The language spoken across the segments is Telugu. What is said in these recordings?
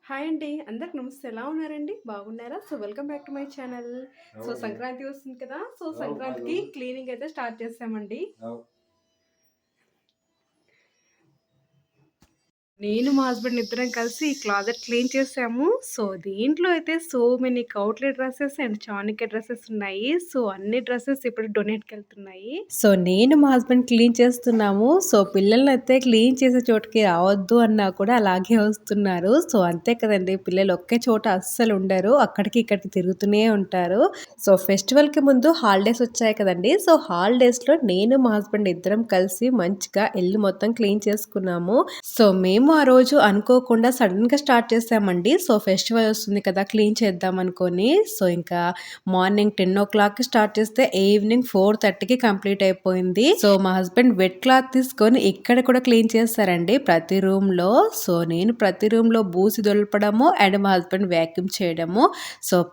హాయ్ అండి. అందరికి నమస్తే. ఎలా ఉన్నారండి? బాగున్నారా? Welcome back to my channel. అవును. సంక్రాంతి వస్తుంది కదా! అవు సంక్రాంతికి అదొకటి. క్లీనింగ్ అయితే స్టార్ట్ చేసామండి. అవు నేను మా హస్బెండ్ ఇద్దరం కలిసి ఈ క్లాజెట్ క్లీన్ చేసాము. దీంట్లో అయితే మెనీ కౌట్లీ డ్రెసెస్ అండ్ చానికే డ్రెసెస్ ఉన్నాయి. అన్ని డ్రెసెస్ ఇప్పుడు డొనేట్‌కెళ్తున్నాయి. నేను మా హస్బెండ్ క్లీన్ చేస్తున్నాము. పిల్లలనైతే క్లీన్ చేసే చోటుకి రావద్దు అన్నా కూడా అలాగే వస్తున్నారు. అంతే కదండీ! పిల్లలు ఒకే చోట అస్సలు ఉండరు. అక్కడికి ఇక్కడికి తిరుగుతూనే ఉంటారు. ఫెస్టివల్‌కి ముందు హాలిడేస్ వచ్చాయి కదండీ! హాలిడేస్‌లో నేను మా హస్బెండ్ ఇద్దరం కలిసి మంచిగా ఇల్లు మొత్తం క్లీన్ చేసుకున్నాము. మేము ఆ రోజు అనుకోకుండా సడన్‌గా స్టార్ట్ చేసామండి. ఫెస్టివల్ వస్తుంది కదా! క్లీన్ చేద్దాం అనుకోని. ఇంకా మార్నింగ్ 10:00కి స్టార్ట్ చేస్తే ఈవినింగ్ 4:30కి కంప్లీట్ అయిపోయింది. మా హస్బెండ్ వెట్ క్లాత్ తీసుకొని ఇక్కడ కూడా క్లీన్ చేస్తారండి ప్రతి రూమ్‌లో. నేను ప్రతి రూమ్‌లో బూసి దులపడము అండ్ మా హస్బెండ్ వాక్యూమ్ చేయడము.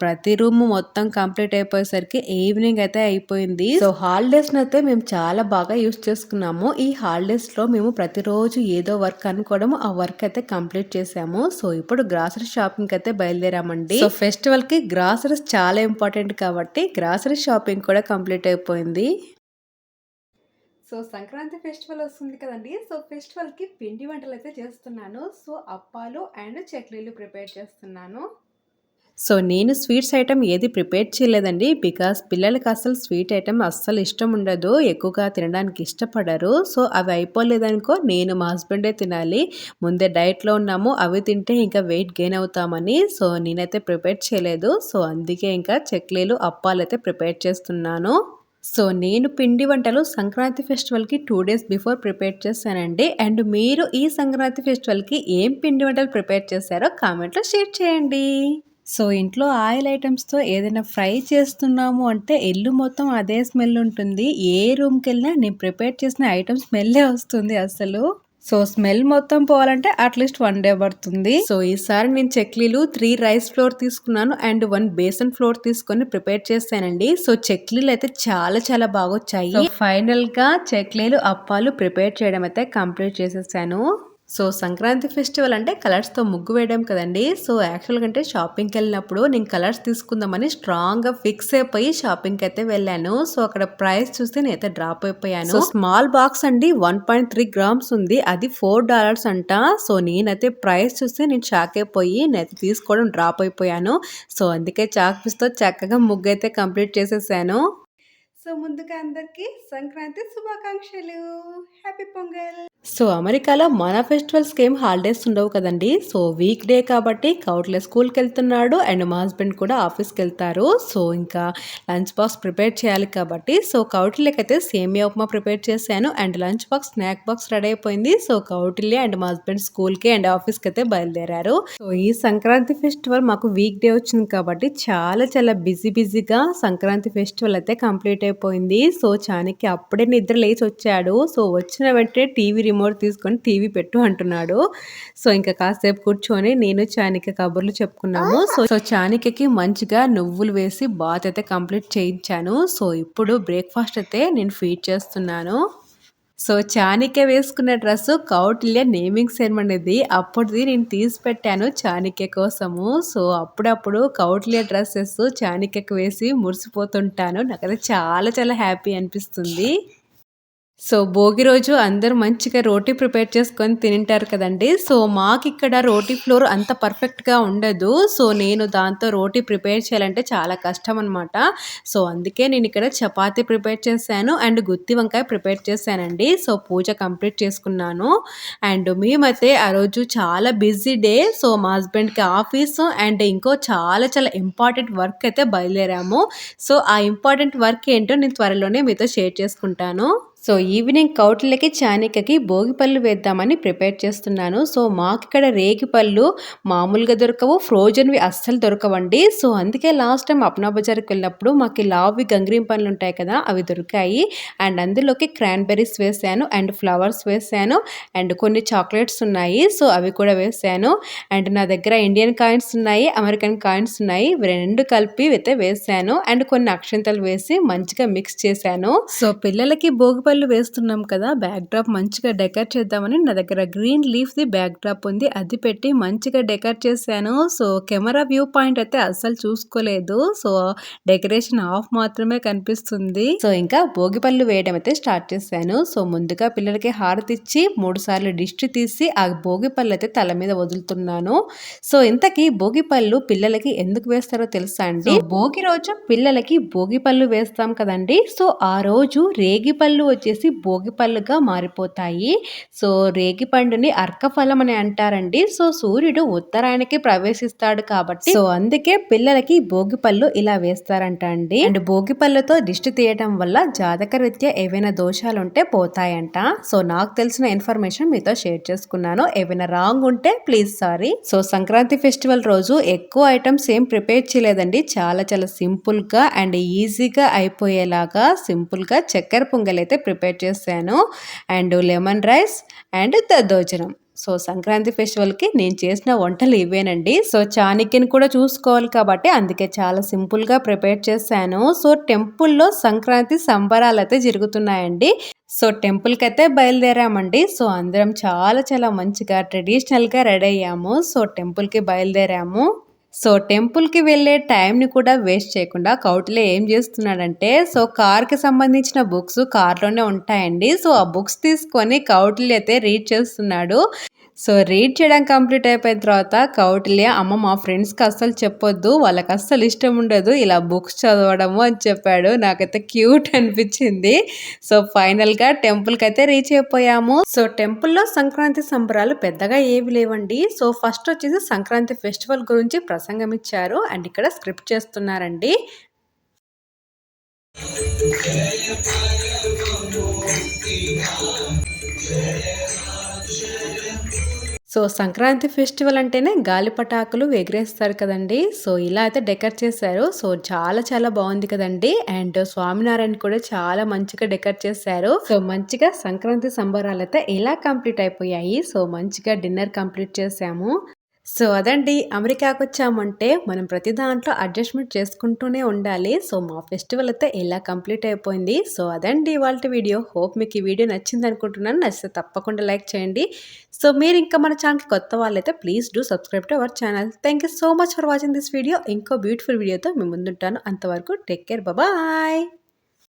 ప్రతి రూమ్ మొత్తం కంప్లీట్ అయిపోయేసరికి ఈవినింగ్ అయితే అయిపోయింది. హాలిడేస్‌నైతే మేము చాలా బాగా యూజ్ చేసుకున్నాము. ఈ హాలిడేస్‌లో మేము ప్రతిరోజు ఏదో వర్క్ అనుకోవడము, ఆ వర్క్ అయితే కంప్లీట్ చేసాము. ఇప్పుడు గ్రాసరీ షాపింగ్‌కి అయితే బయలుదేరామండి. ఫెస్టివల్‌కి గ్రాసరీస్ చాలా ఇంపార్టెంట్ కాబట్టి గ్రాసరీ షాపింగ్ కూడా కంప్లీట్ అయిపోయింది. సంక్రాంతి ఫెస్టివల్ వస్తుంది కదండీ! ఫెస్టివల్‌కి పిండి వంటలైతే చేస్తున్నాను. అప్పాలు అండ్ చెక్లీలు ప్రిపేర్ చేస్తున్నాను. నేను స్వీట్స్ ఐటెమ్ ఏది ప్రిపేర్ చేయలేదండి. బికాస్ పిల్లలకి అసలు స్వీట్ ఐటెమ్ అస్సలు ఇష్టం ఉండదు. ఎక్కువగా తినడానికి ఇష్టపడరు. అవి అయిపోలేదనుకో నేను మా హస్బెండే తినాలి. ముందే డైట్‌లో ఉన్నాము. అవి తింటే ఇంకా వెయిట్ గెయిన్ అవుతామని నేనైతే ప్రిపేర్ చేయలేదు. అందుకే ఇంకా చెక్లీలు, అప్పాలైతే ప్రిపేర్ చేస్తున్నాను. నేను పిండి వంటలు సంక్రాంతి ఫెస్టివల్‌కి 2 డేస్ బిఫోర్ ప్రిపేర్ చేశానండి. అండ్ మీరు ఈ సంక్రాంతి ఫెస్టివల్‌కి ఏం పిండి వంటలు ప్రిపేర్ చేశారో కామెంట్‌లో షేర్ చేయండి. ఇంట్లో ఆయిల్ ఐటెమ్స్‌తో ఏదైనా ఫ్రై చేస్తున్నాము అంటే ఇల్లు మొత్తం అదే స్మెల్ ఉంటుంది. ఏ రూమ్‌కెళ్ళినా నేను ప్రిపేర్ చేసిన ఐటెమ్ స్మెల్లే వస్తుంది అసలు. స్మెల్ మొత్తం పోవాలంటే అట్‌లీస్ట్ 1 డే పడుతుంది. ఈసారి నేను చెక్లీలు 3 రైస్ ఫ్లోర్ తీసుకున్నాను అండ్ 1 బేసన్ ఫ్లోర్ తీసుకొని ప్రిపేర్ చేశానండి. చెక్లీలు అయితే చాలా చాలా బాగొచ్చాయి. ఫైనల్‌గా చెక్లీలు, అప్పాలు ప్రిపేర్ చేయడం అయితే కంప్లీట్ చేసేసాను. సంక్రాంతి ఫెస్టివల్ అంటే కలర్స్‌తో ముగ్గు వేయడం కదండీ! యాక్చువల్‌గా అంటే షాపింగ్‌కెళ్ళినప్పుడు నేను కలర్స్ తీసుకుందామని స్ట్రాంగ్‌గా ఫిక్స్ అయిపోయి షాపింగ్‌కైతే వెళ్ళాను. అక్కడ ప్రైస్ చూస్తే నేనైతే డ్రాప్ అయిపోయాను. స్మాల్ బాక్స్ అండి 1.3 గ్రామ్స్ ఉంది. అది $4 అంట. నేనైతే ప్రైస్ చూస్తే నేను షాక్ అయిపోయి నేనైతే తీసుకోవడం డ్రాప్ అయిపోయాను. అందుకే చాక్ పీస్‌తో చక్కగా ముగ్గైతే కంప్లీట్ చేసేసాను. ముందుగా అందరికీ సంక్రాంతి శుభాకాంక్షలు. హ్యాపీ పొంగల్. అమెరికాలో మన ఫెస్టివల్స్‌కి ఏం హాలిడేస్ ఉండవు కదండీ! వీక్ డే కాబట్టి కౌట్లే స్కూల్‌కెళ్తున్నాడు అండ్ మా హస్బెండ్ కూడా ఆఫీస్‌కెళ్తారు. ఇంకా లంచ్ బాక్స్ ప్రిపేర్ చేయాలి కాబట్టి కౌటిల్యకైతే సేమియా ఉప్మా ప్రిపేర్ చేశాను and lunch box, snack box ready అయిపోయింది. కౌటిల్య అండ్ మా హస్బెండ్ స్కూల్‌కి అండ్ ఆఫీస్‌కైతే బయలుదేరారు. ఈ సంక్రాంతి ఫెస్టివల్ మాకు వీక్ డే వచ్చింది కాబట్టి చాలా చాలా బిజీగా సంక్రాంతి ఫెస్టివల్ అయితే కంప్లీట్ అయిపోయింది. చాణక్య అప్పుడే నిద్ర లేచి వచ్చాడు. వచ్చిన వెంటనే టీవీ రిమోట్ తీసుకొని టీవీ పెట్టు అంటున్నాడు. ఇంకా కాసేపు కూర్చొని నేను చాణక్య కబుర్లు చెప్పుకున్నాము. చాణక్యకి మంచిగా నువ్వులు వేసి బాత్ అయితే కంప్లీట్ చేయించాను. ఇప్పుడు బ్రేక్ఫాస్ట్ అయితే నేను ఫీడ్ చేస్తున్నాను. చాణక్య వేసుకున్న డ్రెస్సు కౌటిల్య నేమింగ్ సెరమనీది. అప్పుడుది నేను తీసి పెట్టాను చాణక్య కోసము. అప్పుడప్పుడు కౌటిల్య డ్రెస్సెస్ చాణక్యకి వేసి మురిసిపోతుంటాను. నాకైతే చాలా చాలా హ్యాపీ అనిపిస్తుంది. భోగి రోజు అందరూ మంచిగా రోటీ ప్రిపేర్ చేసుకొని తింటారు కదండీ! మాకిక్కడ రోటీ ఫ్లోర్ అంత పర్ఫెక్ట్‌గా ఉండదు. నేను దాంతో రోటీ ప్రిపేర్ చేయాలంటే చాలా కష్టం అనమాట. అందుకే నేనిక్కడ చపాతీ ప్రిపేర్ చేశాను అండ్ గుత్తి వంకాయ ప్రిపేర్ చేశానండి. పూజ కంప్లీట్ చేసుకున్నాను. అండ్ మేమైతే ఆ రోజు చాలా బిజీ డే. మా హస్బెండ్‌కి ఆఫీసు అండ్ ఇంకో చాలా చాలా ఇంపార్టెంట్ వర్క్ అయితే బయలుదేరాము. ఆ ఇంపార్టెంట్ వర్క్ ఏంటో నేను త్వరలోనే మీతో షేర్ చేసుకుంటాను. ఈవినింగ్ కౌటిల్యకి, చాణక్యకి భోగిపళ్ళు వేద్దామని ప్రిపేర్ చేస్తున్నాను. మాకిక్కడ రేగిపళ్ళు మామూలుగా దొరకవు, ఫ్రోజన్‌వి అస్సలు దొరకవండి. అందుకే లాస్ట్ టైం అప్నా బజార్‌కి వెళ్ళినప్పుడు మాకు లావువి గంగిరేం పండ్లు ఉంటాయి కదా! అవి దొరికాయి. అండ్ అందులోకి క్రాన్‌బెర్రీస్ వేసాను అండ్ ఫ్లవర్స్ వేసాను అండ్ కొన్ని చాక్లెట్స్ ఉన్నాయి. అవి కూడా వేసాను. అండ్ నా దగ్గర ఇండియన్ కాయిన్స్ ఉన్నాయి, అమెరికన్ కాయిన్స్ ఉన్నాయి. ఇవి 2 కలిపి అయితే వేసాను అండ్ కొన్ని అక్షింతలు వేసి మంచిగా మిక్స్ చేశాను. పిల్లలకి భోగిపళ్ళు పళ్ళు వేస్తున్నాం కదా, బ్యాక్ డ్రాప్ మంచిగా డెకరేట్ చేద్దామని నా దగ్గర గ్రీన్ లీఫ్ది బ్యాక్ డ్రాప్ ఉంది, అది పెట్టి మంచిగా డెకరేట్ చేశాను. సో కెమెరా వ్యూ పాయింట్ అయితే అస్సలు చూసుకోలేదు. సో డెకరేషన్ ఆఫ్ మాత్రమే కనిపిస్తుంది. సో ఇంకా భోగి పళ్ళు వేయడం అయితే స్టార్ట్ చేశాను. సో ముందుగా పిల్లలకి హారతి ఇచ్చి 3 సార్లు దిష్టి తీసి ఆ భోగి పళ్ళు అయితే తల మీద వదులుతున్నాను. సో ఇంతకీ భోగి పళ్ళు పిల్లలకి ఎందుకు వేస్తారో తెలుసా అండి? భోగి రోజు పిల్లలకి భోగి పళ్ళు వేస్తాం కదండి. సో ఆ రోజు రేగి పళ్ళు వచ్చేసి భోగి పళ్ళుగా మారిపోతాయి. సో రేగి పండుని అర్కఫలం అని అంటారండి. సో సూర్యుడు ఉత్తరాయణకి ప్రవేశిస్తాడు కాబట్టి సో అందుకే పిల్లలకి భోగి పళ్ళు ఇలా వేస్తారంట అండి. అండ్ భోగి పళ్ళతో దిష్టి తీయటం వల్ల జాతక రీత్యా ఏవైనా దోషాలు ఉంటే పోతాయంట. సో నాకు తెలిసిన ఇన్ఫర్మేషన్ మీతో షేర్ చేసుకున్నాను. ఏవైనా రాంగ్ ఉంటే please sorry. So Sankranti festival రోజు ఎక్కువ ఐటమ్స్ ఏం ప్రిపేర్ చేయలేదండి. చాలా చాలా సింపుల్ గా అండ్ ఈజీగా అయిపోయేలాగా సింపుల్ గా చక్కెర పొంగల్ అయితే ప్రిపేర్ చేశాను. అండ్ లెమన్ రైస్ అండ్ దద్దోజనం. సో సంక్రాంతి ఫెస్టివల్కి నేను చేసిన వంటలు ఇవేనండి. సో చాణక్యని కూడా చూసుకోవాలి కాబట్టి అందుకే చాలా సింపుల్గా ప్రిపేర్ చేశాను. సో టెంపుల్లో సంక్రాంతి సంబరాలు అయితే జరుగుతున్నాయండి. సో టెంపుల్కి అయితే బయలుదేరామండి. సో అందరం చాలా చాలా మంచిగా ట్రెడిషనల్గా రెడీ అయ్యాము. సో టెంపుల్కి బయలుదేరాము. సో టెంపుల్కి వెళ్ళే టైంని కూడా వేస్ట్ చేయకుండా కౌటిల్య ఏం చేస్తున్నాడంటే, సో కార్కి సంబంధించిన బుక్స్ కార్లోనే ఉంటాయండి. సో ఆ బుక్స్ తీసుకొని కౌటిల్య అయితే రీడ్ చేస్తున్నాడు. సో రీడ్ చేయడం కంప్లీట్ అయిపోయిన తర్వాత కౌటిల్య, అమ్మ మా ఫ్రెండ్స్కి అస్సలు చెప్పొద్దు, వాళ్ళకి అస్సలు ఇష్టం ఉండదు ఇలా బుక్స్ చదవడము అని చెప్పాడు. నాకైతే క్యూట్ అనిపించింది. సో ఫైనల్గా టెంపుల్కి అయితే రీచ్ అయిపోయాము. సో టెంపుల్లో సంక్రాంతి సంబరాలు పెద్దగా ఏవి లేవండి. సో ఫస్ట్ వచ్చేసి సంక్రాంతి ఫెస్టివల్ గురించి ప్రసంగం ఇచ్చారు అండ్ ఇక్కడ స్క్రిప్ట్ చేస్తున్నారండి. సో సంక్రాంతి ఫెస్టివల్ అంటేనే గాలిపటాకులు ఎగిరేస్తారు కదండి. సో ఇలా అయితే డెకరేట్ చేశారు. సో చాలా చాలా బాగుంది కదండి. అండ్ స్వామినారాయణ కూడా చాలా మంచిగా డెకరేట్ చేశారు. సో మంచిగా సంక్రాంతి సంబరాలు అయితే ఇలా కంప్లీట్ అయిపోయాయి. సో మంచిగా డిన్నర్ కంప్లీట్ చేసాము. సో అదండి, అమెరికాకు వచ్చామంటే మనం ప్రతి దాంట్లో అడ్జస్ట్మెంట్ చేసుకుంటూనే ఉండాలి. సో మా ఫెస్టివల్ అయితే ఇలా కంప్లీట్ అయిపోయింది. సో అదండి ఇవాళ వీడియో. హోప్ మీకు ఈ వీడియో నచ్చింది అనుకుంటున్నాను. నచ్చితే తప్పకుండా లైక్ చేయండి. సో మీరు ఇంకా మన ఛానల్కి కొత్త వాళ్ళైతే please do subscribe to our channel. Thank you so much for watching this video. ఇంకో బ్యూటిఫుల్ వీడియోతో మేము ముందుంటాను. అంతవరకు టేక్ కేర్, బాయ్.